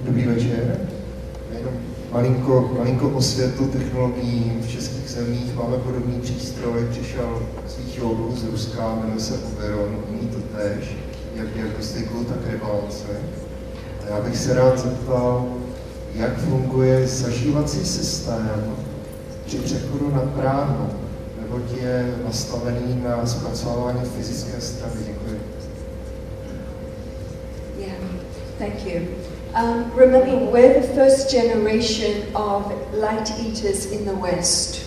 Dobrý večer. Jenom malinko o světlu technologií v českých zemích. Máme podobný přístroj, přišel z východu, z Ruska, jmenuje se ubírá, umí to též, jak diagnostiku, tak rebalance. A já bych se rád zeptal, jak funguje zaživací systém při přechodu na pránu, neboť je nastavený na zpracování fyzické stravy. Děkuji. Yeah, thank you. Remember, we're the first generation of light eaters in the West.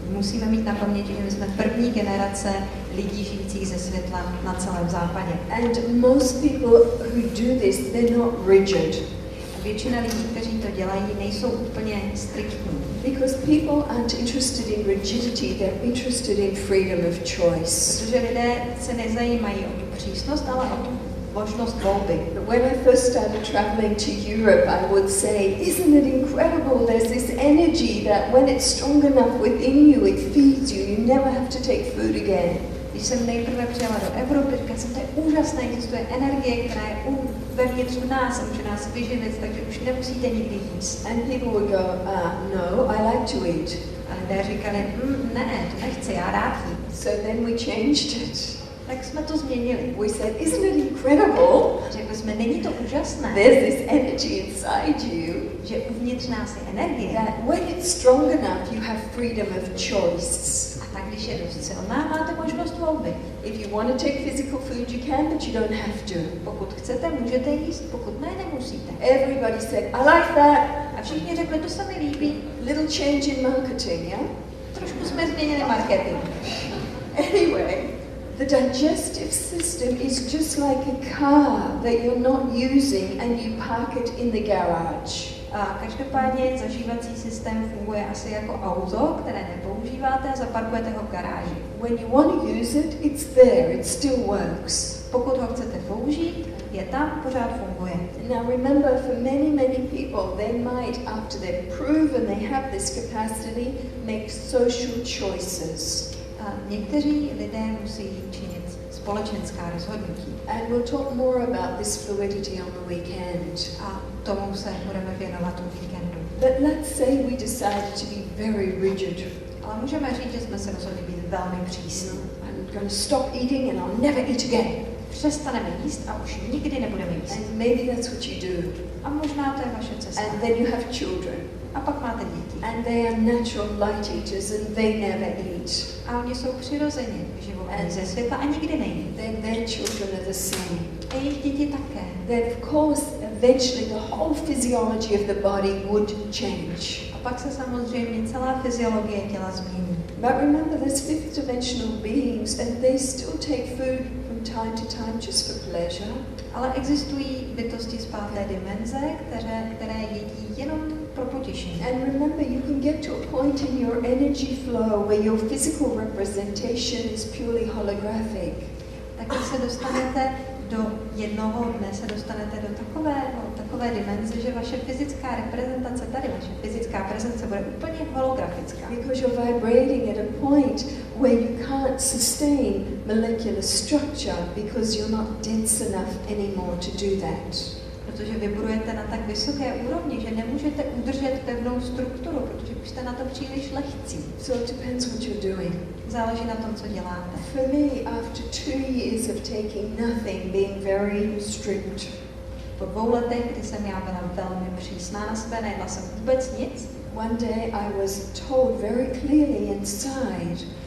Musíme mít na paměti, že my jsme první generace lidí žijících ze světla na celém západě. And most people who do this, they're not rigid. Většina lidí, kteří to dělají, nejsou úplně striktní. Because people aren't interested in rigidity, they're interested in freedom of choice. Protože lidé se nezajímají o tu přísnost, ale o tu možnost volby. When I first started traveling to Europe, I would say, isn't it incredible? There's this energy that when it's strong enough within you, it feeds you. You never have to take food again. Když jsem nejprve přijela do Evropy, říkala jsem, to je úžasné, existuje energie, která je vevnitř v nás a může nás vyživit, takže už nemusíte nikdy jíst. And people would go, no, I like to eat. A lidé říkali, ne, to nechci, já rád jím. So then we changed it. Tak jsme to změnili. We said, isn't it incredible? Řekli jsme, není to úžasné? There's this energy inside you. Že uvnitř nás je energie. That when it's strong enough, you have freedom of choice. A tak, když je dost silná, máte možnost volby. If you want to take physical food, you can, but you don't have to. Pokud chcete, můžete jíst, pokud ne, nemusíte. Everybody said, I like that. A všichni řekli, to se mi líbí. Little change in marketing, yeah? Trošku jsme změnili marketing. Anyway, the digestive system is just like a car that you're not using and you park it in the garage. A každopádně zaživací systém funguje asi jako auto, které nepoužíváte a zaparkujete ho v garáži. When you want to use it, it's there, it still works. Pokud ho chcete použít, je tam, pořád funguje. Now remember, for many people, they might, after they've proven they have this capacity, make social choices. A někteří lidé musí činit společenská rozhodnutí. And we'll talk more about this fluidity on the weekend. A tomu se budeme věnovat o víkendu. But let's say we decided to be very rigid. Ale můžeme říct, že jsme se rozhodli být velmi přísní. I'm going to stop eating and I'll never eat again. Přestaneme jíst a už nikdy nebudeme jíst. And maybe that's what you do. A možná to je vaše cesta. And then you have children. A pak máte děti. And they are natural light eaters and they never eat. A oni jsou přirozeně životní ze světla a nikdy nejí. Then their children are the same. A jejich děti také. Then of course, eventually the whole physiology of the body would change. A pak se samozřejmě celá fyziologie těla změní. But remember, there's fifth dimensional beings and they still take food from time to time just for pleasure. Ale existují bytosti z páté dimenze, které jedí jenom pro potěšení. And remember, you can get to a point in your energy flow where your physical representation is purely holographic. Tak když se dostanete do jednoho dne, se dostanete do takové dimenze, že vaše fyzická reprezentace tady, vaše fyzická prezence bude úplně holografická. Because you're vibrating at a point where you can't sustain molecular structure because you're not dense enough anymore to do that. Protože vibrujete na tak vysoké úrovni, že nemůžete udržet pevnou strukturu, protože už jste na to příliš lehcí. So it depends what you're doing. Záleží na tom, co děláte. For me, after 2 years of taking nothing, being very strict, po 2 letech, kdy jsem já byla velmi přísná na sebe, nejedla jsem vůbec nic. One day I was told very clearly inside,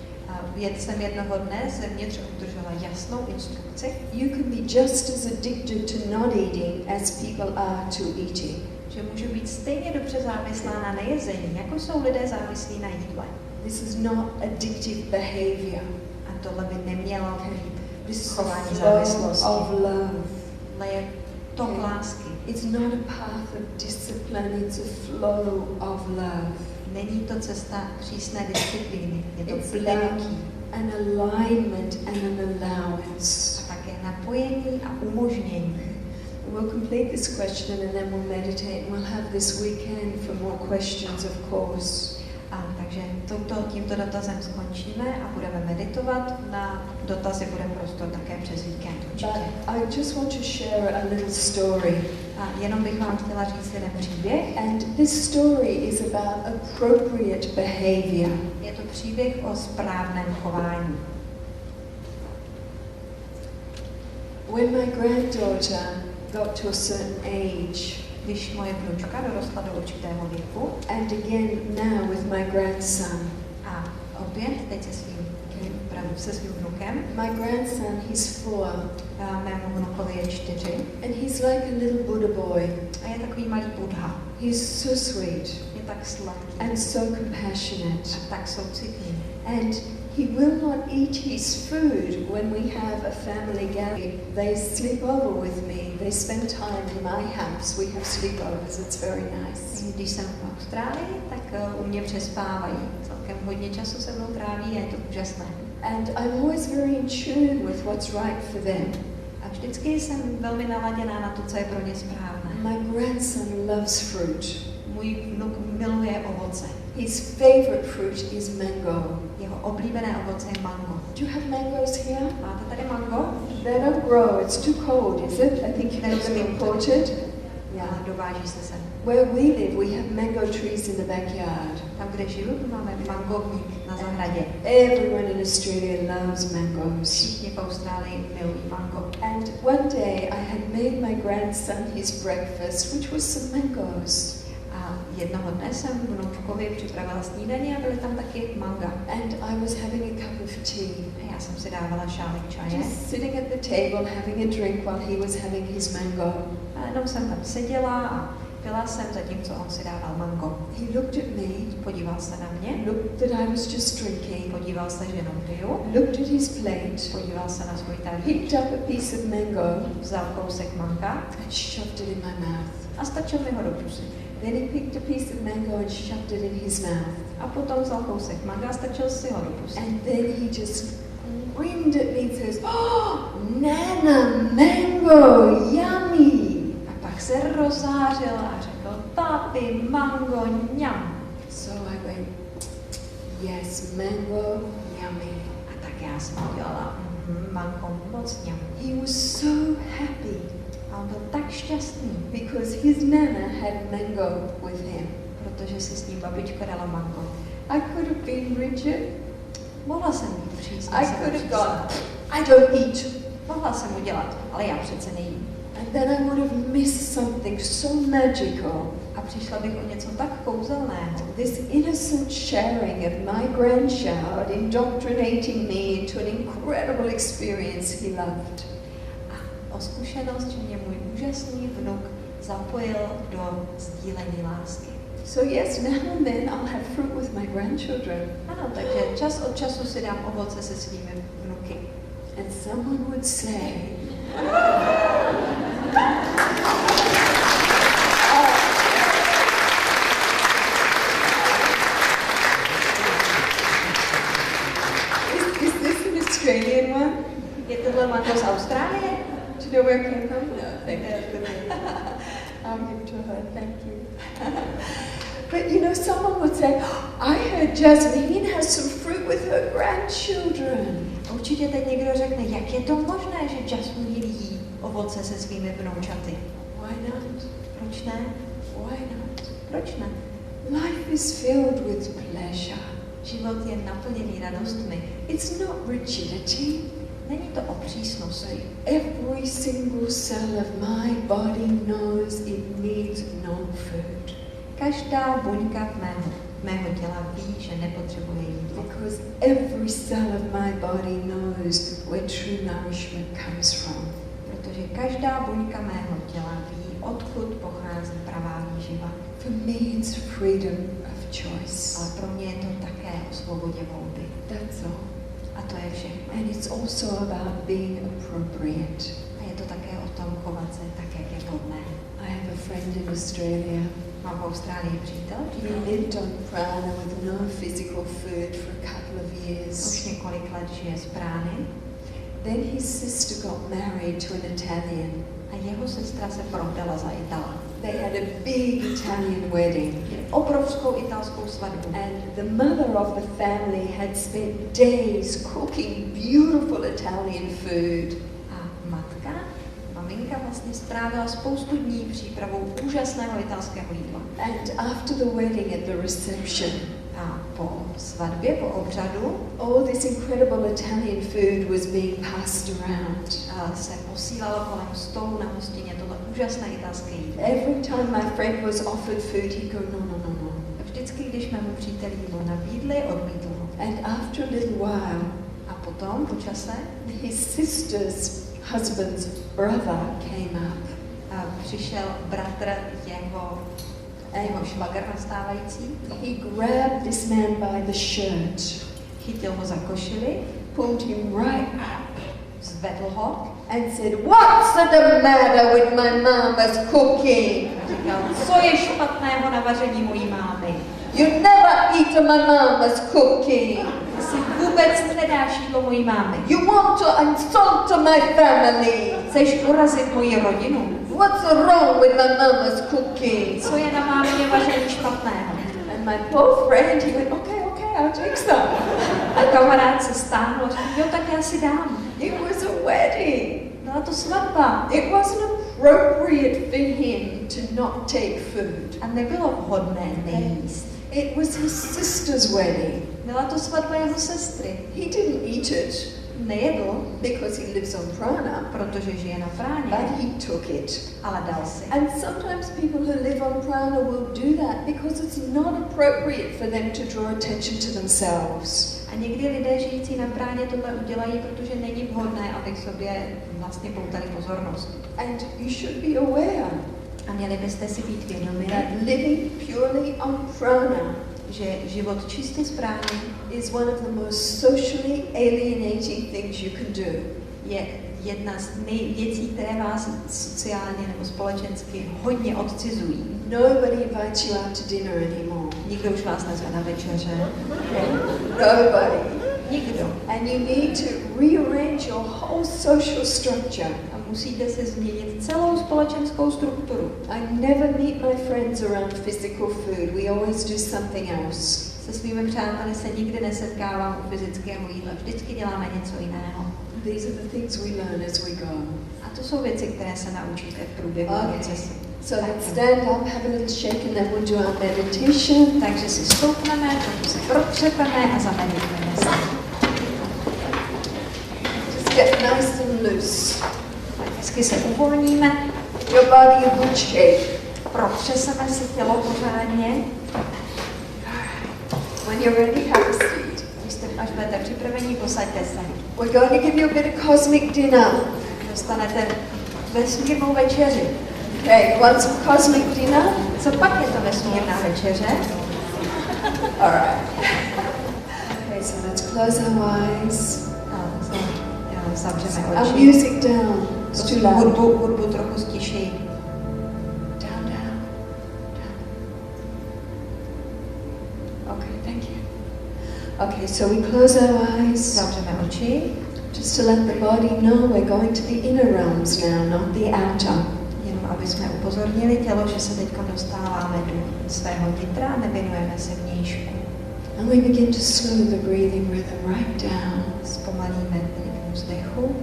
jsem jednoho dne zevnitř obdržela jasnou instrukci. You can be just as addicted to not eating as people are to eating. Že můžu být stejně dobře závislá na nejezení, jako jsou lidé závislí na jídle. This is not addictive behavior. A tohle by nemělo být chování závislosti. Of love. Ale je tok lásky. It's not a path of discipline, it's a flow of love. Není to cesta přísné disciplíny, je to plynutí. An alignment and an allowance. A také napojení a umožnění. We'll complete this question and then we'll meditate. We'll have this weekend for more questions, of course. Takže tímto dotazem skončíme a budeme meditovat. Na dotazy bude prostor také přes víkend určitě. I just want to share a little story. A jenom bych vám chtěla říct jeden příběh. And this story is about appropriate behavior. Je to příběh o správném chování. When my granddaughter got to a certain age, když moje vnučka dorostla do určitého věku, and again now with my grandson, a opět teď se svým vnukem, my grandson, he's 4, mému vnukovi je 4, and he's like a little Buddha boy. A je takový malý Buddha. He's so sweet, je tak sladký, and so compassionate, a tak soucitný. And he will not eat his food when we have a family gathering. They sleep over with me. They spend time in my house. We have sleepovers. It's very nice. Když jsem v Austrálii, tak u mě přespávají. Celkem hodně času se mnou tráví a je to úžasné. And I'm always very in tune with what's right for them. A vždycky jsem velmi naladěná na to, co je pro ně správné. My grandson loves fruit. Můj vnuk miluje ovoce. His favorite fruit is mango. Jeho oblíbené ovoce je mango. Do you have mangoes here? Máte tady mango? They don't grow. It's too cold, is it? I think you have them imported. Yeah. Dováží se sem. Where we live, we have mango trees in the backyard. Tam, kde žiju, máme mangovník na zahradě. Everyone in Australia loves mangoes. Všichni v Austrálii milují mango. And one day I had made my grandson his breakfast, which was some mangoes. A jednoho dne jsem vnučkovi připravila snídaní a byly tam taky manga. And I was having a cup of tea. A já jsem si dávala šálek čaje. Just sitting at the table having a drink while he was having his mango. A jenom jsem tam seděla a pila jsem, zatímco on si dával mango. He looked at me. Podíval se na mě. Looked that I was just drinking. Podíval se, že jenom piju. Looked at his plate. Podíval se na svůj talíř. Picked up a piece of mango. Vzal kousek manga. And shoved it in my mouth. A stačil mi ho do pusy. Then he picked a piece of mango and shoved it in his mouth. A potom vzal kousek manga a stačil si ho do pusy. And then he just grinned at me and says, "Oh, Nana, mango, yummy!" A pak se rozářil a řekl, papi, mango, ňam. So I went, yes, mango, yummy. A tak já jsem udělala, mango, moc ňam. He was so happy. A on byl tak šťastný, because his nana had mango with him. Protože si s ním babička dala mango. I could have been rigid. Mohla jsem být přísná. I could have gone, I don't eat. Mohla jsem udělat, ale já přece nejím. And then I would have missed something so magical. A přišla bych o něco tak kouzelného. This innocent sharing of my grandchild indoctrinating me into an incredible experience he loved. O zkušenost, že mě můj úžasný vnuk zapojil do sdílení lásky. So yes, now and then I'll have fruit with my grandchildren. Ano, takže čas od času si dám ovoce se svými vnuky. And someone would say, is this an Australian one? Je tohle mango z Austrálie? Do you know where it came from? No, thank you. I'll give it to her, thank you. But you know, someone would say, I heard Jasmuheen has some fruit with her grandchildren. Určitě teď někdo řekne, jak je to možné, že Jasmuheen jí ovoce se svými vnoučaty. Why not? Proč ne? Why not? Proč ne? Life is filled with pleasure. Život je naplněný radostmi. It's not rigidity. Není to o přísnosti. Every single cell of my body knows it needs no food. Každá buňka mého těla ví, že nepotřebuje jídlo. Because every cell of my body knows where true nourishment comes from. Protože každá buňka mého těla ví, odkud pochází pravá výživa. For me it's freedom of choice. Ale pro mě je to také o svobodě volby. That's all. A to je všechno. And it's also about being appropriate. A je to také o tom chovat se tak, jak je vhodné. I have a friend in Australia. Mám v Austrálii přítel. He lived on prána with no physical food for a couple of years. Už několik let žije z prány. Then his sister got married to an Italian. A jeho sestra se provdala za Itala. They had a big Italian wedding. Obrovskou italskou svatbu. And the mother of the family had spent days cooking beautiful Italian food. A maminka vlastně strávila spoustu dní přípravou úžasného italského jídla. And after the wedding at the reception, A po svatbě, po obřadu, all this incredible Italian food was being passed around. se posílalo kolem stolu na hostině tohle úžasné italské jídlo. Every time my friend was offered food, he'd go, no, no, no, no. Vždycky, když mému příteli jídlo nabídli, odmítl ho. And after a little while, A potom, po čase, his sister's husband's brother came up. Přišel bratr jeho švagr nastávající. He grabbed this man by the shirt, Chytil ho za košili, pulled him right up, zvedl ho and said, "What's the matter with my mama's cooking? a říkal, co je špatného na vaření mojí mámy? You never eat my mama's cooking. Ty si vůbec nedáš jídlo mojí mámy. You want to insult my family. Chceš urazit moji rodinu? What's wrong with my mama's cooking?" Co je na mámě vaření špatného? And my poor friend, he went, okay, I'll take some. A kamarád se stáhl a řekl, jo, tak já si dám. It was a wedding. Byla to svatba. It wasn't appropriate for him to not take food. A nebylo vhodné nejíst. It was his sister's wedding. Byla to svatba jeho sestry. He didn't eat it Nejedl, because he lives on Praha, protože žije na práně, but he took it. ale dal si. And sometimes people who live on Praha will do that because it's not appropriate for them to draw attention to themselves. A někdy lidé žijící na práně tohle udělají, protože není vhodné, aby k sobě vlastně poutali pozornost. And you should be aware A měli byste si být vědomi, that living purely on Praha že život čistě z prány is one of the most socially alienating things you can do. je jedna z věcí, které vás sociálně nebo společensky hodně odcizují. Nobody invites you out to dinner anymore. Nikdo už vás nezve na večeře. Nobody. Nikdo. And you need to rearrange your whole social structure. A musíte si změnit celou společenskou strukturu. I never meet my friends around physical food. We always do something else. Se svými přáteli se nikdy nesetkávám u fyzického jídla. Vždycky děláme něco jiného. These are the things we learn as we go. A to jsou věci, které se naučíte v průběhu procesy. So let's stand up, have a little shake, and then we'll do our meditation. Takže si stoupneme, trochu se protřepeme a zameditujeme se. Just get nice and loose. Hezky se uvolníme, Your body in good shape. protřeseme si tělo pořádně. When you're ready, have a seat. Až budete připraveni, posaďte se. We're going to give you a bit of cosmic dinner. Dostanete vesmírnou večeři. Okay, you want some cosmic dinner? Co pak je to vesmírná večeře? All right. Okay, so let's close our eyes. Zavřeme Our oči. music down. It's too loud. Hudbu trochu stiší. Down, down, down. Okay, thank you. Okay, so we close our eyes. Zavřeme oči. Just to let the body know we're going to the inner realms now, not the outer. Jenom aby jsme upozornili tělo, že se teď dostáváme do svého nitra a nevěnujeme se vnějšku. And we begin to slow the breathing rhythm right down. Zpomalíme rytmus vzdechu.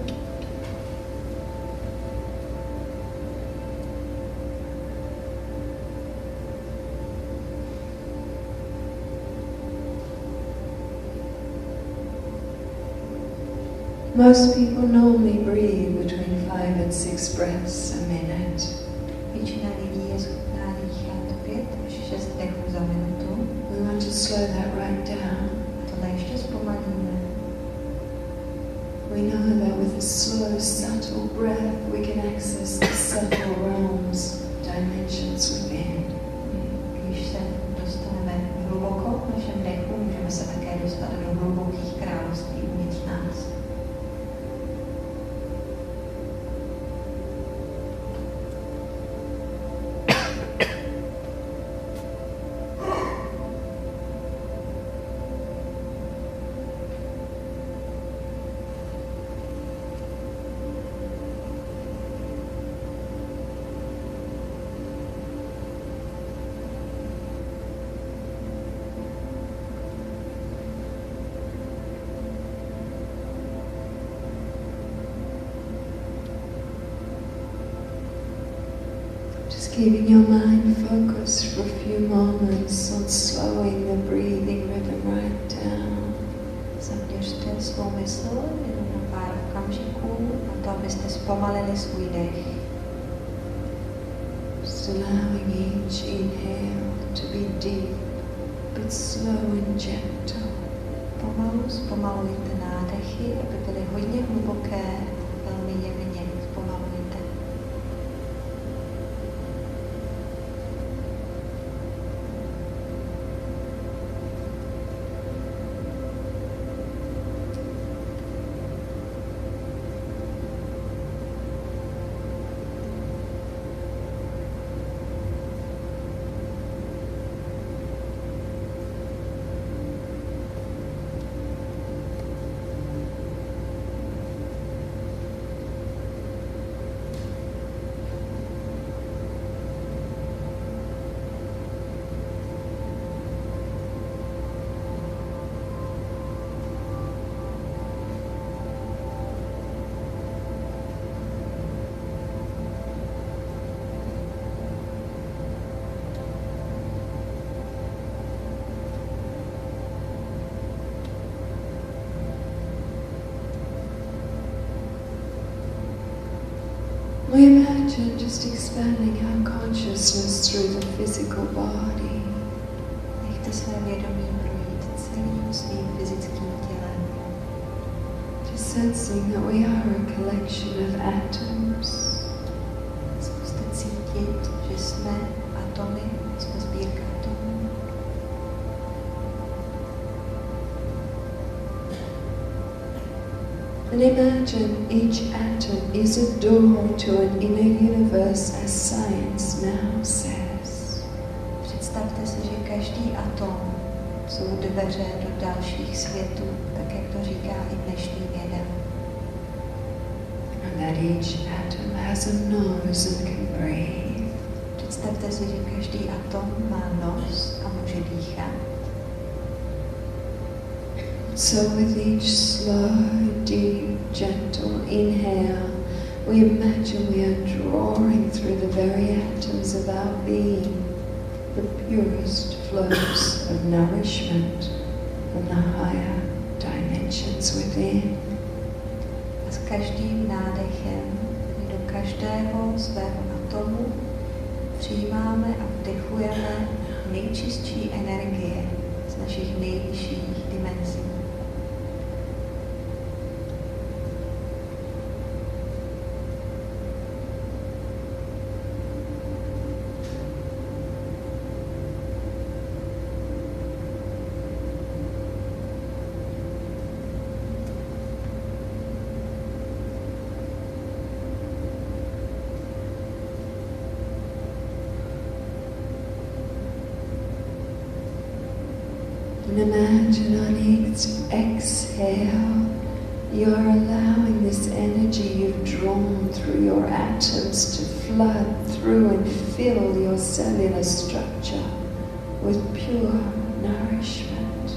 Most people normally breathe between 5 and 6 breaths a minute. Většina lidí je schopná dýchat 5 až 6 dechů za minutu. We want to slow that right down. Tohle ještě zpomalíme. We know that with a slow, subtle breath we can access the subtle realms, dimensions within. Když se dostaneme hluboko v našem dechu, můžeme se také dostat do hlubokých království uvnitř nás. Just keeping your mind focused for a few moments on slowing the breathing rhythm right down. Zaměřte svou mysl jenom na pár okamžiků na to, abyste zpomalili svůj dech. Just allowing each inhale to be deep but slow and gentle. Pomalu zpomalujte nádechy, aby byly hodně hluboké a velmi jemně zpomalujte. We imagine just expanding our consciousness through the physical body. Nechte své vědomí projít celým svým fyzickým tělem. Just sensing that we are a collection of atoms. Zkuste cítit, že jsme atomy, jsme sbírka atomů. And imagine each atom is a door to an inner universe, as science now says. Představte si, že každý atom jsou dveře do dalších světů, tak jak to říká i dnešní věda. And that each atom has a nose and can breathe. Představte si, že každý atom má nos a může dýchat. So with each slow, deep, gentle inhale, we imagine we are drawing through the very atoms of our being the purest flows of nourishment from the higher dimensions within. A s každým nádechem do každého svého atomu přijímáme a vdechujeme nejčistší energie z našich nejvyšších dimenzí. And imagine on each exhale, you're allowing this energy you've drawn through your atoms to flood through and fill your cellular structure with pure nourishment.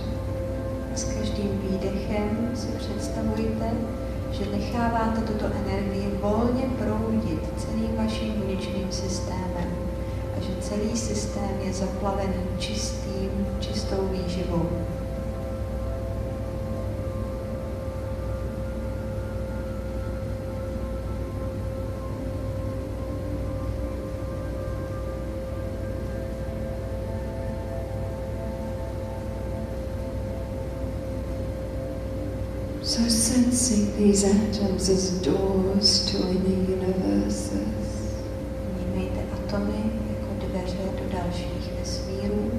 A s každým výdechem si představujte, že necháváte tuto energii volně proudit celým vaším buněčným systémem a že celý systém je zaplavený čistou výživou. So sensing these atoms as doors to inner universes. Vnímejte atomy jako dveře do dalších vesmírů.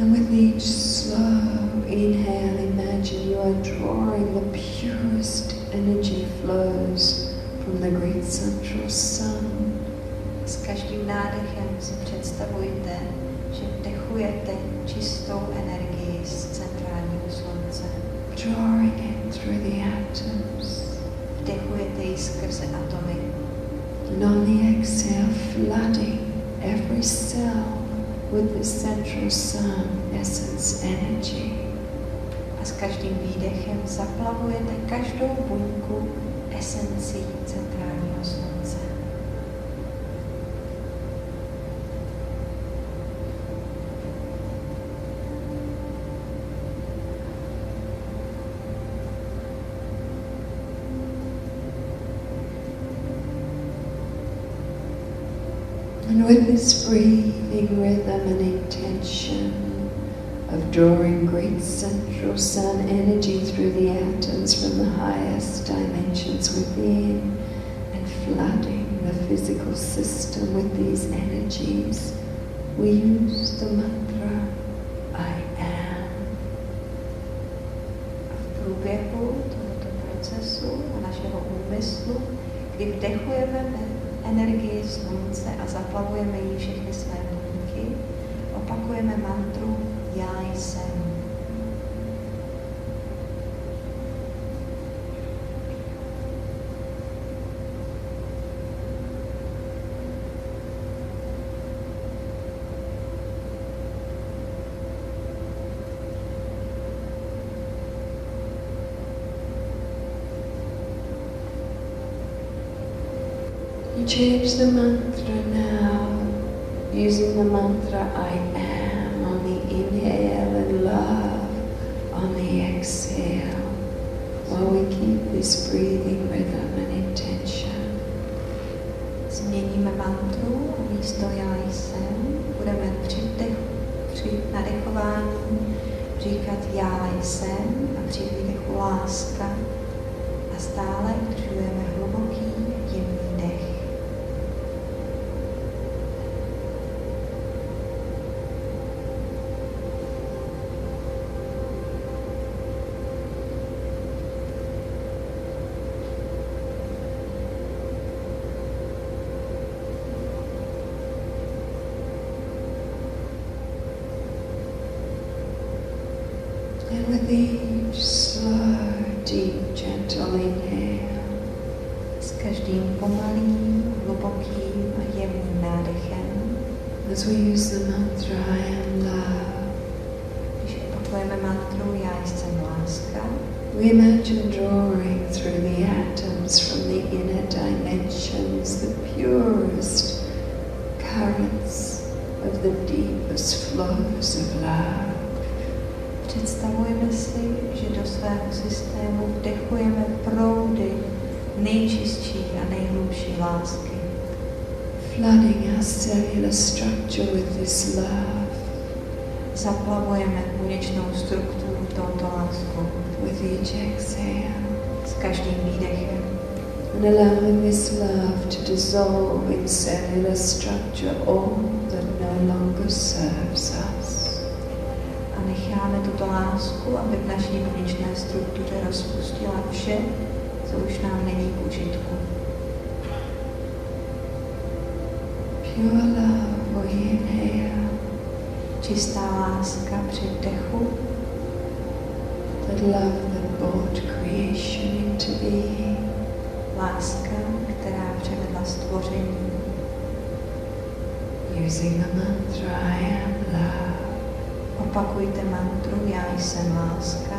And with each slow inhale, imagine you are drawing the purest energy flows from the great central sun. S každým nádechem si představujte, že vdechujete čistou energii z centrálního slunce. Drawing it through the atoms. Vdechujete ji skrze atomy. And on the exhale, flooding every cell with the central sun essence energy. A s každým výdechem zaplavujete každou buňku esencí centrálního slunce. And with this breathing rhythm and intention of drawing great central sun energy through the atoms from the highest dimensions within and flooding the physical system with these energies, we use the mantra I am. V průběhu tohoto procesu a našeho úmyslu, kdy vdechujeme energii slunce a zaplavujeme jí všechny své buňky, opakujeme mantru Já jsem. You change the mantra now, using the mantra I am on the inhale and love on the exhale, while we keep this breathing rhythm and intention. Změníme mantru a místo Já jsem budeme při nadechování říkat Já jsem a při výdechu láska a stále udržujeme hluboký jemný dech. And with each slow, deep, gentle inhale, S každým pomalým, hlubokým a jemným nádechem, as we use the mantra I am love, když opakujeme mantru Já jsem láska, we imagine drawing through the atoms from the inner dimensions the purest currents of the deepest flows of love. Představujeme si, že do svého systému vdechujeme proudy nejčistší a nejhlubší lásky. Flooding our cellular structure with this love, Zaplavujeme buněčnou strukturu touto láskou with each exhale, s každým výdechem and allowing this love to dissolve in cellular structure all that no longer serves us. a necháme tuto lásku, aby v naší buněčné struktuře rozpustila vše, co už nám není k užitku. Pure love, we inhale, Čistá láska při vdechu, that love that brought creation into being, láska, která převedla stvoření. using the mantra I am love. Opakujte mantru Já jsem láska.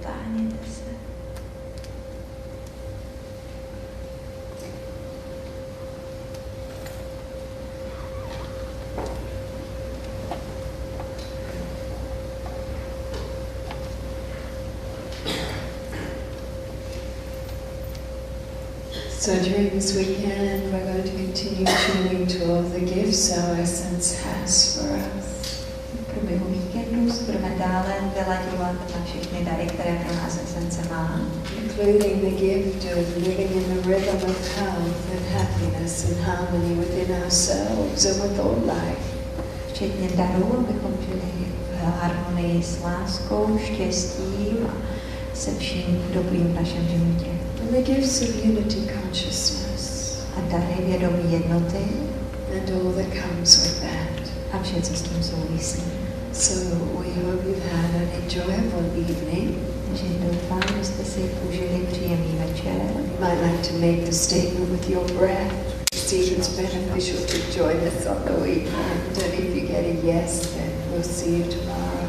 Protáhněte se. So during this weekend, we're going to continue tuning to all the gifts our Esence has for us. V průběhu víkendu se budeme dále vylaďovat na všechny dary, které pro nás Esence má. Including the gift of living in the rhythm of health and happiness and harmony within ourselves and with all life. Včetně darů, abychom žili v harmonii s láskou, štěstím a se vším dobrým v našem životě. And the gifts of unity consciousness. A dary vědomí jednoty. And all that comes with that. A vše, co s tím souvisí. So we hope you've had an enjoyable evening. Takže doufám, že jste si užili příjemný večer. You might like to make the statement with your breath. See if it's beneficial to join us on the weekend. And if you get a yes, then we'll see you tomorrow.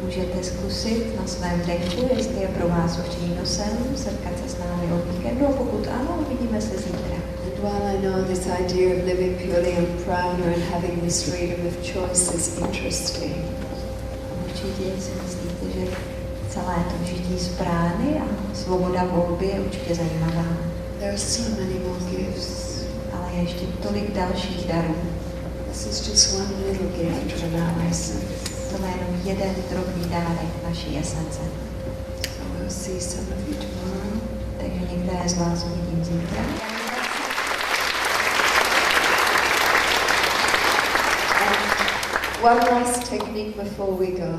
Můžete zkusit na svém dechu, jestli je pro vás přínosem setkat se s námi o víkendu, a pokud ano, uvidíme se zítra. And while I know this idea of living purely on prána and having this freedom of choice is interesting, Určitě si myslíte, že celé to žití z prány a svoboda volby je určitě zajímavá. there are so many more gifts. Ale je ještě tolik dalších darů. This is just one little gift from our Esence. To je jenom jeden drobný dárek naší Esence. So we'll see some of you tomorrow. Takže některé z vás uvidím zítra. One last technique before we go.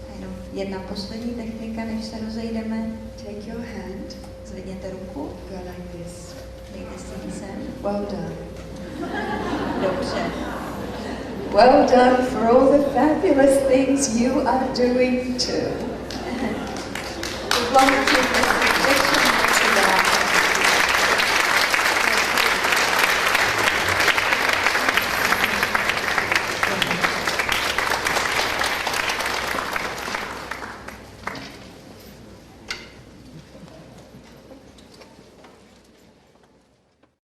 A jenom jedna poslední technika, než se rozejdeme. Take your hand, Zvedněte ruku, go like this. dejte si sem. Well done. Dobře. Well done for all the fabulous things you are doing too. Vám děkuji.